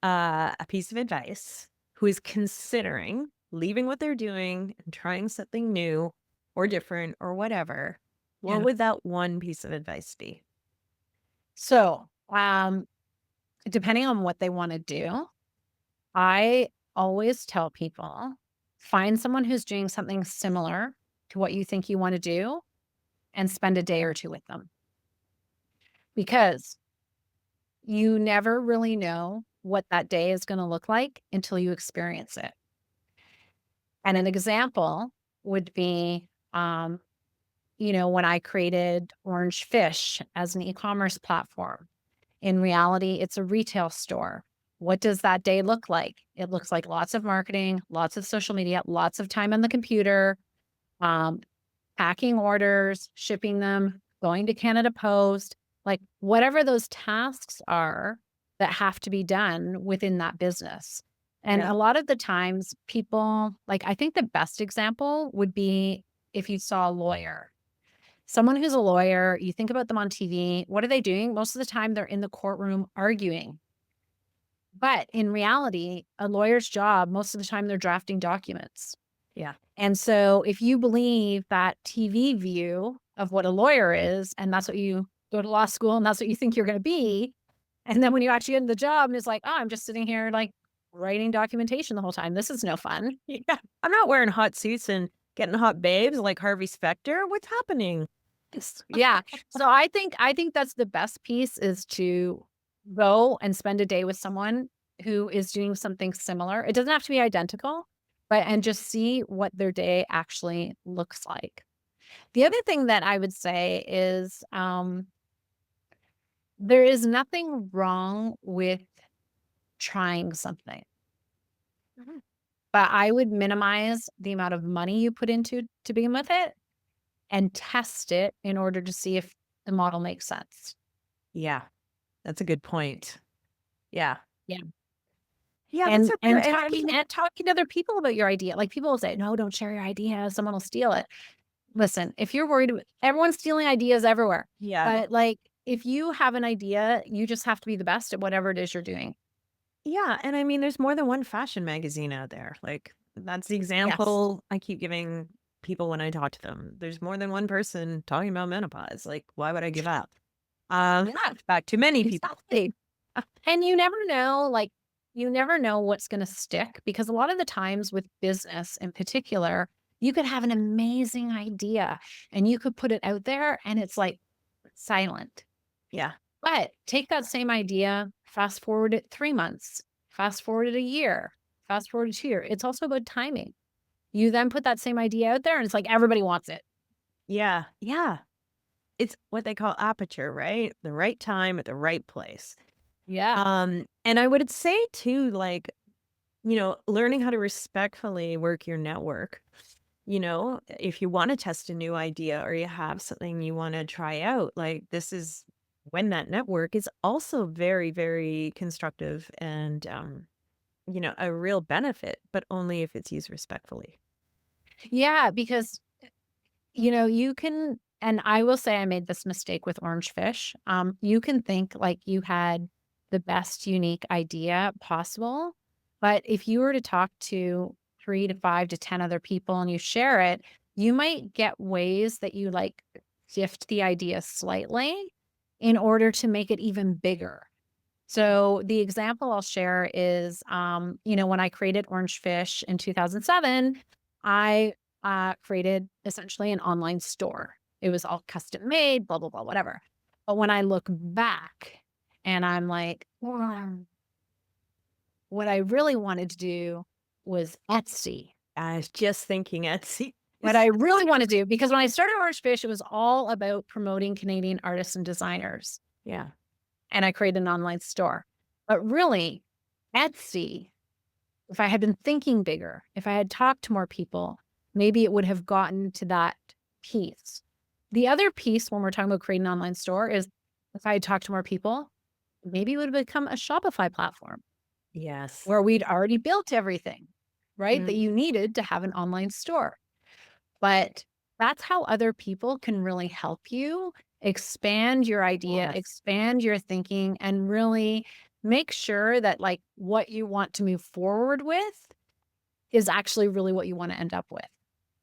a piece of advice who is considering leaving what they're doing and trying something new or different or whatever, what Yeah. would that one piece of advice be? So, depending on what they wanna do, I always tell people, find someone who's doing something similar to what you think you wanna do and spend a day or 2 with them. Because you never really know what that day is gonna look like until you experience it. And an example would be, when I created Orange Fish as an e-commerce platform. In reality, it's a retail store. What does that day look like? It looks like lots of marketing, lots of social media, lots of time on the computer, um, packing orders, shipping them, going to Canada Post, like whatever those tasks are that have to be done within that business. And Yeah. a lot of the times, people like, I think the best example would be if you saw a lawyer. Someone who's a lawyer, you think about them on TV. What are they doing? Most of the time, they're in the courtroom arguing. But in reality, a lawyer's job, most of the time, they're drafting documents. Yeah. And so if you believe that TV view of what a lawyer is, and that's what you go to law school and that's what you think you're going to be, and then when you actually get in the job and it's like, oh, I'm just sitting here like writing documentation the whole time. This is no fun. Yeah. I'm not wearing hot suits and getting hot babes like Harvey Specter. What's happening? Yeah. So I think that's the best piece is to go and spend a day with someone who is doing something similar. It doesn't have to be identical, but and just see what their day actually looks like. The other thing that I would say is there is nothing wrong with trying something, Mhm. but I would minimize the amount of money you put into to begin with it and test it in order to see if the model makes sense. Yeah, that's a good point. Yeah. Yeah. Yeah, that's And a and and I talking mean, and talking to other people about your idea. Like people will say, "No, don't share your idea. Someone will steal it." Listen, if you're worried everyone's stealing ideas everywhere. yeah. But like if you have an idea, you just have to be the best at whatever it is you're doing. Yeah, and I mean, there's more than one fashion magazine out there. Like, that's the Yes. example I keep giving people when I talk to them. There's more than one person talking about menopause. Like, why would I give up? Yeah, Back to many people. exactly. And you never know, like, you never know what's gonna stick because a lot of the times with business in particular, you could have an amazing idea and you could put it out there and it's like silent. Yeah. But take that same idea, fast forward it 3 months, fast forward it a year, fast forward it 2 year. It's also about timing. You then put that same idea out there and it's like everybody wants it. Yeah. Yeah. It's what they call aperture, right? The right time at the right place. Yeah. And I would say too, like, learning how to respectfully work your network. If you want to test a new idea or you have something you want to try out, like this is when that network is also very, very constructive and, a real benefit, but only if it's used respectfully. Yeah, because you can and I will say I made this mistake with orange fish. You can think like you had the best unique idea possible, but if you were to talk to 3 to 5 to 10 other people and you share it, you might get ways that you like shift the idea slightly in order to make it even bigger. So the example I'll share is, when I created Orange Fish in 2007, I created essentially an online store. It was all custom made, blah, blah, blah, whatever. But when I look back and I'm like, "Wow, what I really wanted to do was Etsy. I was just thinking Etsy. What I really want to do, because when I started Orange Fish, it was all about promoting Canadian artists and designers. Yeah. And I created an online store. But really, Etsy, if I had been thinking bigger, if I had talked to more people, maybe it would have gotten to that piece. The other piece when we're talking about creating an online store is if I had talked to more people, maybe it would have become a Shopify platform Yes. where we'd already built everything, right? That Mm, you needed to have an online store. But that's how other people can really help you expand your idea, yes. expand your thinking, and really make sure that like what you want to move forward with is actually really what you want to end up with.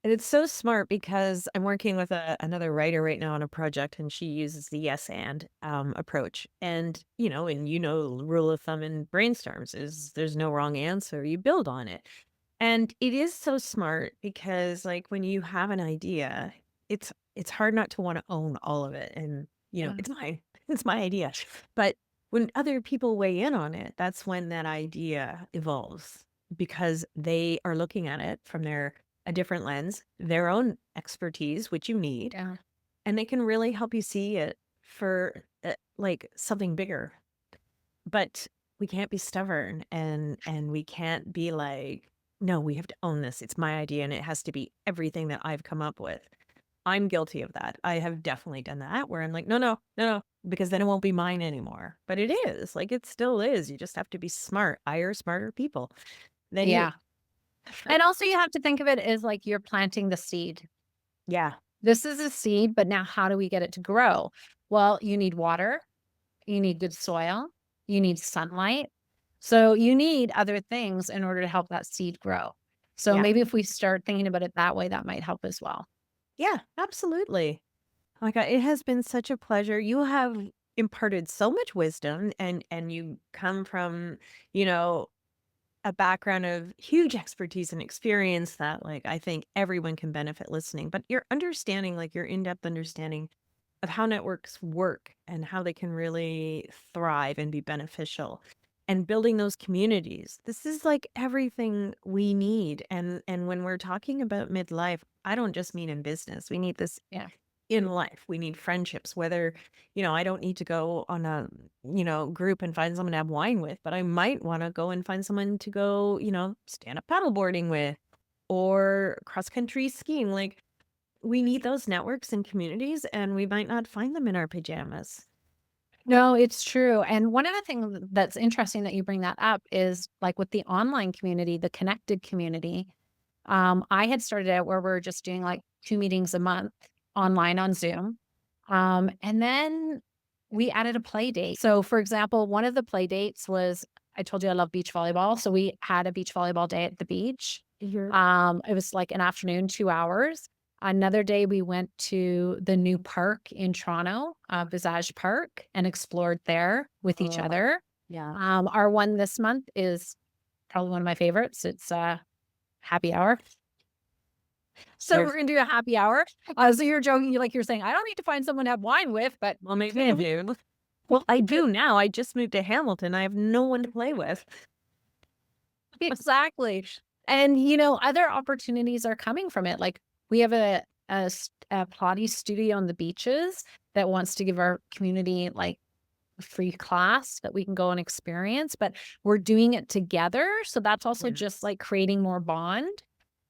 And it's so smart because I'm working with another writer right now on a project, and she uses the yes and approach. And rule of thumb in brainstorms is there's no wrong answer. You build on it. And it is so smart because like when you have an idea, it's hard not to want to own all of it. And Yeah. it's mine. It's my idea. But when other people weigh in on it, that's when that idea evolves because they are looking at it from a different lens, their own expertise, which you need, Yeah. and they can really help you see it for like something bigger. But we can't be stubborn and we can't be like, no, we have to own this. It's my idea and it has to be everything that I've come up with. I'm guilty of that. I have definitely done that where I'm like, no, no, no, no, because then it won't be mine anymore. But it is like it still is. You just have to be smart. Hire smarter people than you. Yeah. And also you have to think of it as like you're planting the seed. Yeah. This is a seed, but now how do we get it to grow? Well, you need water, you need good soil, you need sunlight. So you need other things in order to help that seed grow. So Yeah. maybe if we start thinking about it that way, that might help as well. Yeah. Absolutely. Oh my God, it has been such a pleasure. You have imparted so much wisdom and you come from, you know, a background of huge expertise and experience that like I think everyone can benefit listening. But your understanding, like your in-depth understanding of how networks work and how they can really thrive and be beneficial and building those communities. This is like everything we need. And when we're talking about midlife, I don't just mean in business. We need this Yeah. in life. We need friendships, whether, I don't need to go on a, group and find someone to have wine with, but I might want to go and find someone to go, stand up paddleboarding with or cross country skiing. Like we need those networks and communities and we might not find them in our pajamas. No, it's true. And one of the things that's interesting that you bring that up is like with the online community, the connected community. I had started out where we're just doing like 2 meetings a month online on Zoom. And then we added a play date. So, for example, one of the play dates was I told you I love beach volleyball. So we had a beach volleyball day at the beach. Mhm. It was like an afternoon, 2 hours. Another day, we went to the new park in Toronto, Visage Park, and explored there with each Oh, other. yeah. Our one this month is probably one of my favorites. It's happy hour. So we're There's gonna do a happy hour. So you're joking, you're saying, I don't need to find someone to have wine with, but well, maybe I do. Well, I do now. I just moved to Hamilton. I have no one to play with. exactly. And other opportunities are coming from it. Like we have a Pilates studio on the beaches that wants to give our community like a free class that we can go and experience, but we're doing it together. So that's also just Yes. like creating more bond.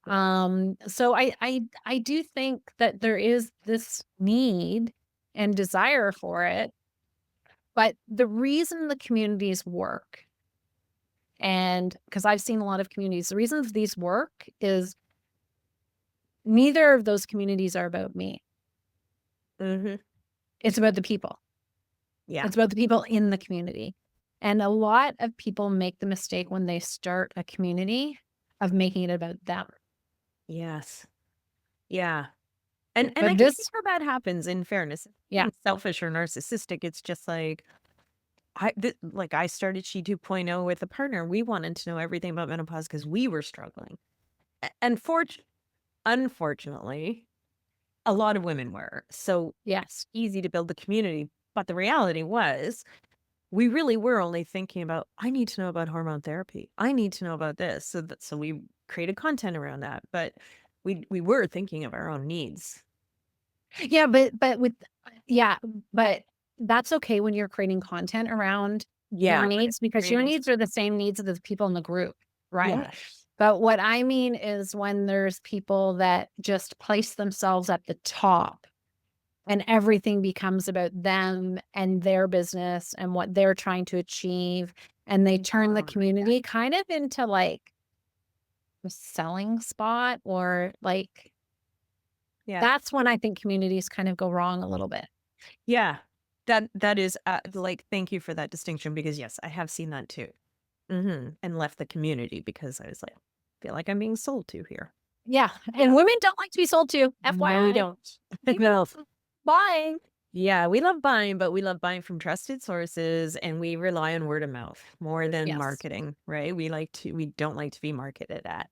So I do think that there is this need and desire for it, but the reason the communities work, and because I've seen a lot of communities, the reasons these work is neither of those communities are about me. Hmm. It's about the people. Yeah. It's about the people in the community. And a lot of people make the mistake when they start a community of making it about them. Yes. Yeah. And I But can see this, how that happens in fairness. It's yeah, being selfish or narcissistic. It's just like like I started She 2.0 with a partner. We wanted to know everything about menopause because we were struggling. And unfortunately, a lot of women were. So yes. easy to build the community. But the reality was we really were only thinking about, I need to know about hormone therapy. I need to know about this. So we created content around that. But we were thinking of our own needs. Yeah, yeah, but that's okay when you're creating content around your Yeah, but needs because your experience. needs are the same needs of the people in the group, Yeah. right? But what I mean is when there's people that just place themselves at the top and everything becomes about them and their business and what they're trying to achieve, and they turn the community kind of into, like, a selling spot or, like, Yeah. that's when I think communities kind of go wrong a little bit. Yeah. That is, like, thank you for that distinction because, yes, I have seen that too. Mhm, and left the community because I was like, "Feel like I'm being sold to here." Yeah, and women don't like to be sold to, No, we FYI. don't. We No. love buying. Yeah, we love buying, but we love buying from trusted sources, and we rely on word of mouth more than Yes. marketing, right? We don't like to be marketed at.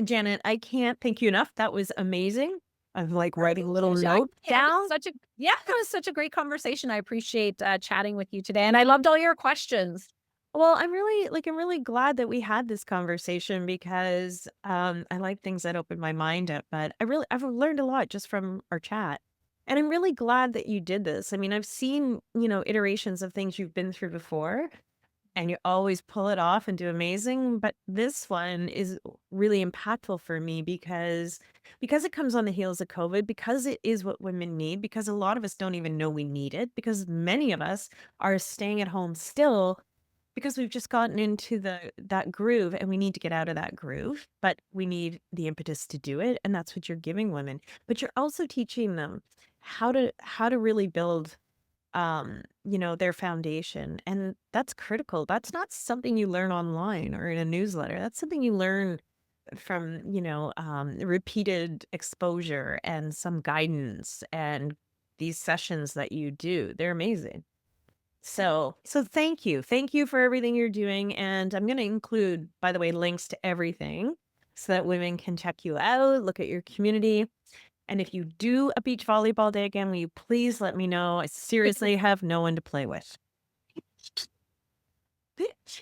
Janet, I can't thank you enough. That was amazing. I'm, like, writing a little note It was down. such a yeah, it was such a great conversation. I appreciate, chatting with you today, and I loved all your questions. Well, I'm really glad that we had this conversation because, I like things that open my mind up, but I've learned a lot just from our chat. And I'm really glad that you did this. I mean, I've seen, iterations of things you've been through before, and you always pull it off and do amazing, but this one is really impactful for me because it comes on the heels of COVID, because it is what women need, because a lot of us don't even know we need it, because many of us are staying at home still because we've just gotten into that groove and we need to get out of that groove, but we need the impetus to do it, and that's what you're giving women. But you're also teaching them how to really build their foundation. And that's critical. That's not something you learn online or in a newsletter. That's something you learn from, repeated exposure and some guidance and these sessions that you do. They're amazing. So thank you. Thank you for everything you're doing. And I'm going to include, by the way, links to everything so that women can check you out, look at your community. And if you do a beach volleyball day again, will you please let me know? I seriously have no one to play with.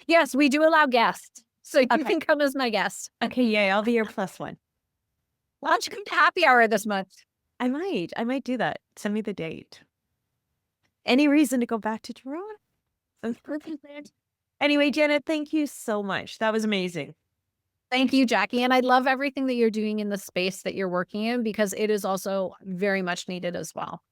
Yes, we do allow guests, so you Okay. can come as my guest. Okay, yay, I'll be your plus one. Why don't you come to happy hour this month? I might. I might do that. Send me the date. Any reason to go back to Toronto? Anyway, Janet, thank you so much. That was amazing. Thank you, Jackie, and I love everything that you're doing in the space that you're working in because it is also very much needed as well.